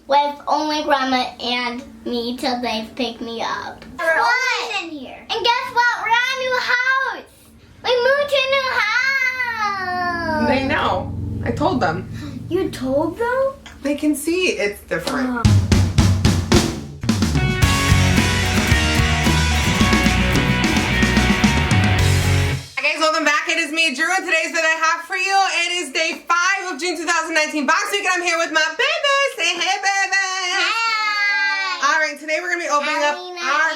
with only Grandma and me till they pick me up. We're always in here. And guess what? We're at a new house. We moved to a new house. They know. I told them. You told them? They can see it's different. Welcome back. It is me, Drew, and today's that I have for you. It is day 5 of June 2019 Box Week, and I'm here with my baby. Say hey, baby. Hi. All right, today we're going to be opening up our...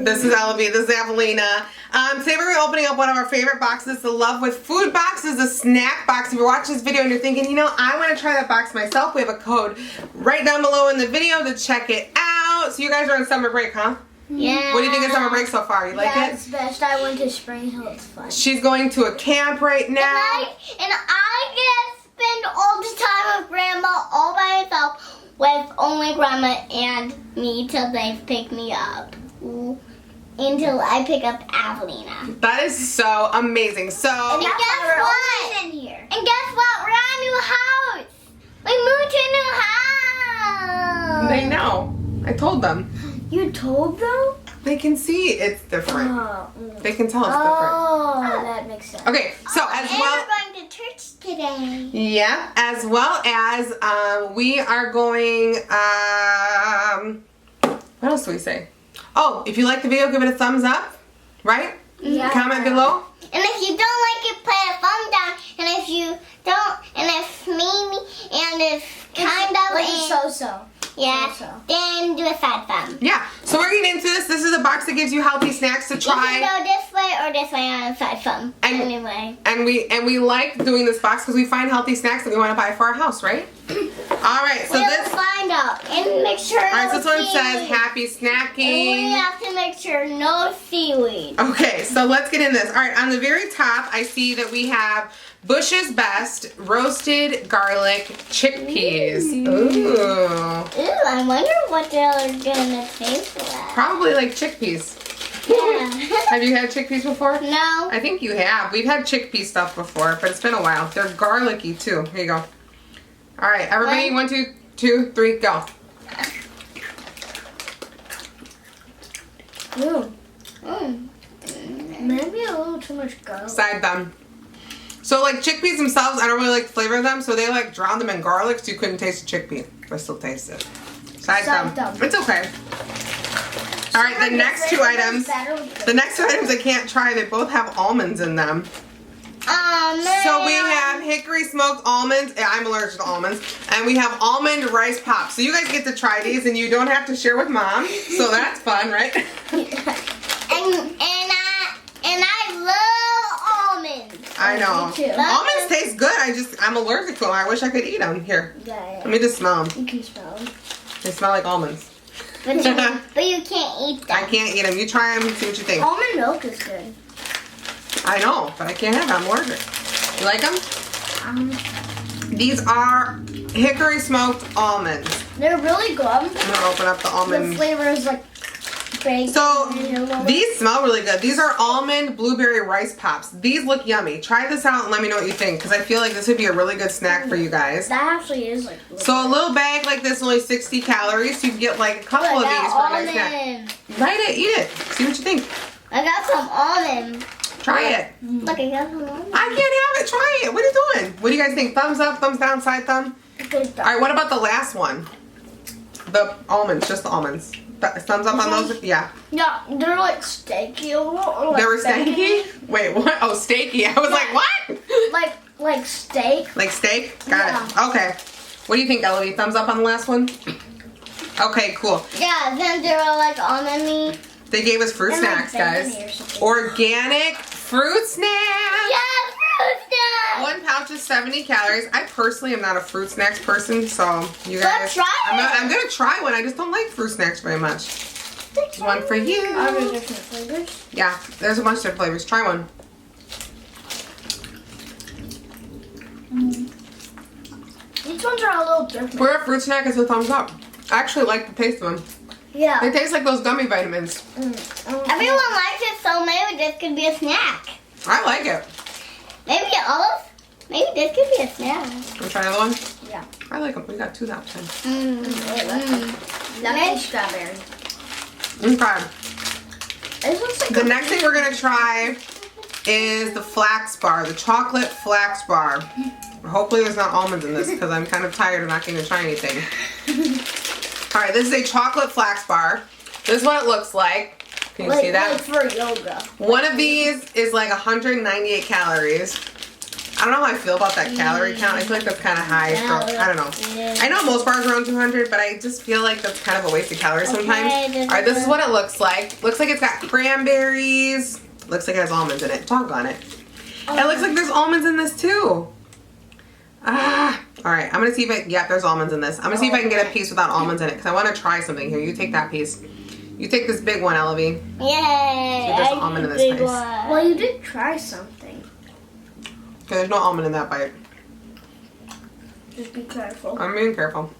This is Elavie. This is Evelina. Today we're going to be opening up one of our favorite boxes, the Love with Food box. This is a snack box. If you're watching this video and you're thinking, you know, I want to try that box myself, we have a code right down below in the video to check it out. So you guys are on summer break, huh? Yeah. What do you think of summer break so far? You like it? It's best. I went to Spring Hill. It's fun. She's going to a camp right now. And I get to spend all the time with Grandma all by myself with only Grandma and me till they pick me up. Until I pick up Evelina. That is so amazing. So, And guess what? In here. And guess what? We're at a new house. We moved to a new house. they know. I told them. You told them? They can see it's different. They can tell it's Oh, that makes sense. different. Okay, so as And well. we're going to church today. Yeah, as well as we are going. What else do we say? Oh, if you like the video, give it a thumbs up. Right? Yeah. Comment below. And if you don't like it, put a thumb down. And if you don't, and if maybe, and if kind of, Like and, so-so. yeah, so-so. then do a side thumb. Yeah. So we're getting into this. This is a box that gives you healthy snacks to You try. can go this way or this way on a side thumb. And- Anyway. And we like doing this box because we find healthy snacks that we want to buy for our house, right? All right, so We'll this. find out and make sure. All right, so this no one says seaweed. happy And we snacking. have to make sure no seaweed. Okay, so let's get in this. All right, on the very top, I see that we have Bush's Best roasted garlic chickpeas. Ooh. Ooh, I wonder what they're gonna taste like. Probably like chickpeas. Yeah. Have you had chickpeas before? No. I think you have. We've had chickpea stuff before, but it's been a while. They're garlicky too. Here you go. All right, everybody, 1, 2, 3, go. Maybe a little too much garlic. Side them. So like chickpeas themselves, I don't really like the flavor of them, so they like drown them in garlic so you couldn't taste the chickpea. But I still taste it. Side them. It's okay. All right, the next two items. The next two items I can't try. They both have almonds in them. Man. So we have hickory smoked almonds. I'm allergic to almonds. And we have almond rice pops. So you guys get to try these and you don't have to share with Mom. So that's fun, right? And I love almonds. I know. Me too. Almonds taste good. I'm allergic to them. I wish I could eat them. Here. Yeah, Let me just smell them. you can smell them. They smell like almonds. But you can't eat them. I can't eat them. You try them and see what you think. Almond milk is good. I know, but I can't have them. I'm allergic. You like them? These are hickory smoked almonds. They're really good. I'm gonna open up the The almond. flavor is like bacon. So and these smell really good. These are almond blueberry rice pops. These look yummy. Try this out and let me know what you think because I feel like this would be a really good snack for you guys. that actually is like. So a little bag like this, only 60 calories. So you can get like a couple of these for a nice snack. Almonds. Bite it, eat it. See what you think. I got some almonds. Try it. Look, I got some almonds. I can't have it. Try it. What are you doing? What do you guys think? Thumbs up, thumbs down, side thumb? All right, what about the last one? The almonds, just the almonds. Thumbs up on those? Yeah. Yeah, they're like steaky a little. Or like They were bacon-y. stanky? Wait, what? Oh, steaky. I was like, what? Like steak. Like steak? Got it. Okay. What do you think, Elavie? Thumbs up on the last one? Okay, cool. Yeah, then they were like almondy. They gave us fruit And, like, snacks, guys. bacon-y or something. Organic fruit snacks. Yeah, fruit snacks. 1 pouch is 70 calories. I personally am not a fruit snacks person, so you guys. try I'm gonna try one. I just don't like fruit snacks very much. One for you. Are there different flavors? Yeah, there's a bunch of different flavors. Try one. These ones are a little different. For a fruit snack, it's a thumbs up. I actually like the taste of them. Yeah. They taste like those gummy vitamins. Everyone likes it, so maybe this could be a snack. I like it. Maybe this could be a snack. Want to try another one? Yeah. I like them. We got 2 that time. That's strawberry. Okay. This looks like The next thing we're gonna try is the flax bar, the chocolate flax bar. Hopefully there's not almonds in this because I'm kind of tired of not getting to try anything. Alright, this is a chocolate flax bar. This is what it looks like. Can you see that? Like for yoga. One of these is like 198 calories. I don't know how I feel about that calorie count. I feel like that's kind of high. For, I don't know. I know most bars are around 200, but I just feel like that's kind of a waste of calories sometimes. Alright, this is what it looks like. Looks like it's got cranberries. Looks like it has almonds in it. Doggone it. It looks like there's almonds in this too. Alright, I'm going to see if there's almonds in this. I'm going to see if I can get a piece without almonds in it because I want to try something here. You take that piece. You take this big one, Elevie. Yay! See, there's almond in this piece. Well, you did try something. Okay, there's no almond in that bite. Just be careful. I'm being careful.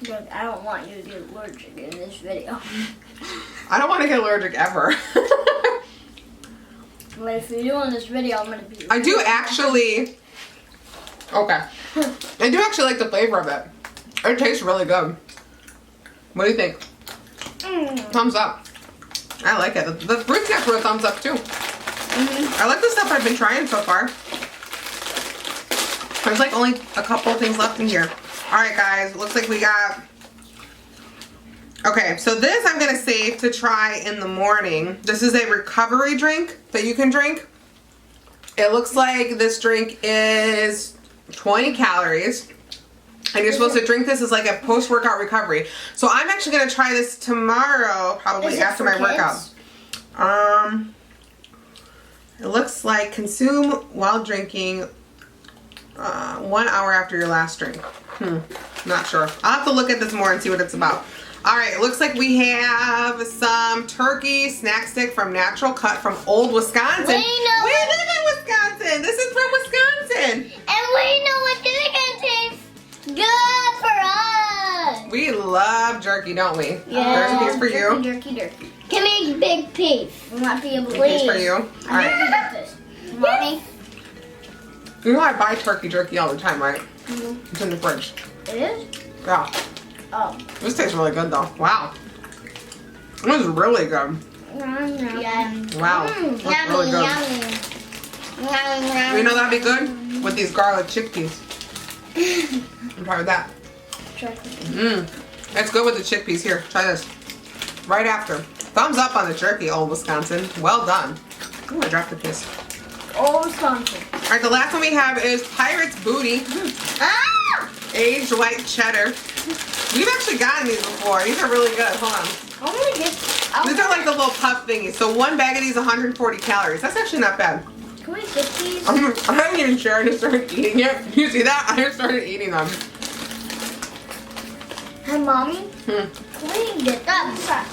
Look, I don't want you to get allergic in this video. I don't want to get allergic ever. But if you do in this video, I'm gonna be. I do actually. Okay. I do actually like the flavor of it. It tastes really good. What do you think? Thumbs up. I like it. The fruit snacks were a thumbs up too. I like the stuff I've been trying so far. There's like only a couple things left in here. Alright guys, looks like we got... Okay, so this I'm going to save to try in the morning. This is a recovery drink that you can drink. It looks like this drink is 20 calories. And you're supposed to drink this as like a post-workout recovery. So I'm actually going to try this tomorrow, probably after my workout. It looks like consume while drinking 1 hour after your last drink. Not sure. I'll have to look at this more and see what it's about. Alright, it looks like we have some turkey snack stick from Natural Cut from Old Wisconsin. We live in Wisconsin. This is from Wisconsin. And we know what this is going to taste good for us. We love jerky, don't we? Yeah. There's a piece for you. Jerky. Give me a big piece. We'll not be able to A piece for you. I Alright. need to get this. Mommy? You know I buy turkey jerky all the time, right? It's in the fridge. It is? Yeah. Oh. This tastes really good though. Wow. This is really good. Yeah. Wow. That's really good. You know that'd be good? With these garlic chickpeas. Try with that. It's good with the chickpeas. Here, try this. Right after. Thumbs up on the jerky, Old Wisconsin. Well done. Ooh, I dropped a piece. Old Wisconsin. Alright, the last one we have is Pirate's Booty. Ah! Aged white cheddar. We've actually gotten these before. These are really good. Hold on. I'm gonna get. These are like the little puff thingies. So one bag of these is 140 calories. That's actually not bad. Can we get these? I haven't even shared. I just started eating it. You see that? I just started eating them. Hey, Mommy. Can we get that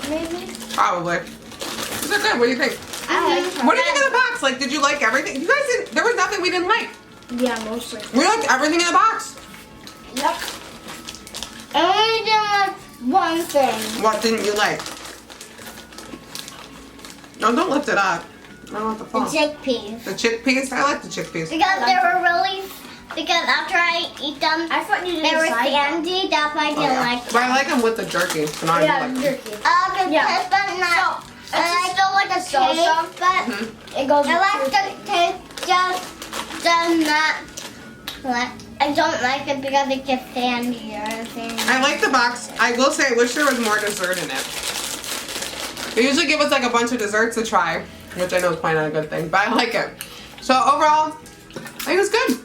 maybe? Probably. These are good. What do you think? I like What do you think of the box? Like, did you like everything? You guys didn't. There was nothing we didn't like. Yeah, mostly. We liked everything in the box. Yep. I only didn't like one thing. What didn't you like? No, don't lift it up. I don't want the The phone. chickpeas. The chickpeas? I like the chickpeas. Because they were really... Because after I eat them, I thought you didn't they were like them. sandy. That's why I didn't like them. But I like them with the jerky. So now I Yeah, do like them. jerky. The Yeah. taste, but not... It's still like a taste, salsa. but It goes. I like the taste, just does not... Like, I don't like it because it gets sandy or anything. I like the box. I will say I wish there was more dessert in it. They usually give us like a bunch of desserts to try, which I know is probably not a good thing, but I like it. So overall, I think it's good.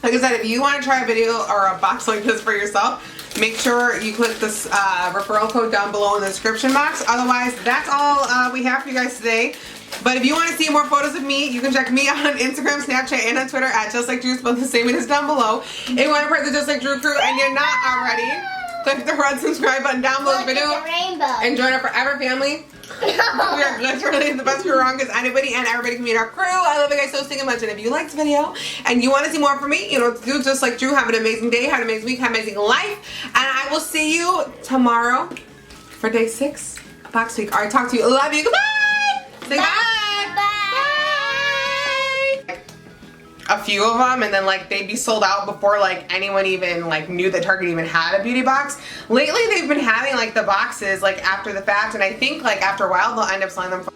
Like I said, if you want to try a video or a box like this for yourself, make sure you click this referral code down below in the description box. Otherwise, that's all we have for you guys today. But if you want to see more photos of me, you can check me out on Instagram, Snapchat, and on Twitter at Justlikedrew, spelled the same as down below. If you want to part of the Justlikedrew crew and you're not already, click the red subscribe button down below the video The rainbow. and join our forever family. We are literally the best crew around because anybody and everybody can be in our crew. I love you guys so stinking much. And if you liked this video and you want to see more from me, you know what to do. Just like Drew, have an amazing day, have an amazing week, have an amazing life. And I will see you tomorrow for day 6 of Box Week. Alright, talk to you. Love you. Goodbye. Say bye. Bye. Bye. a few of them, and then like they'd be sold out before like anyone even like knew that Target even had a beauty box. Lately they've been having like the boxes like after the fact, and I think like after a while they'll end up selling them for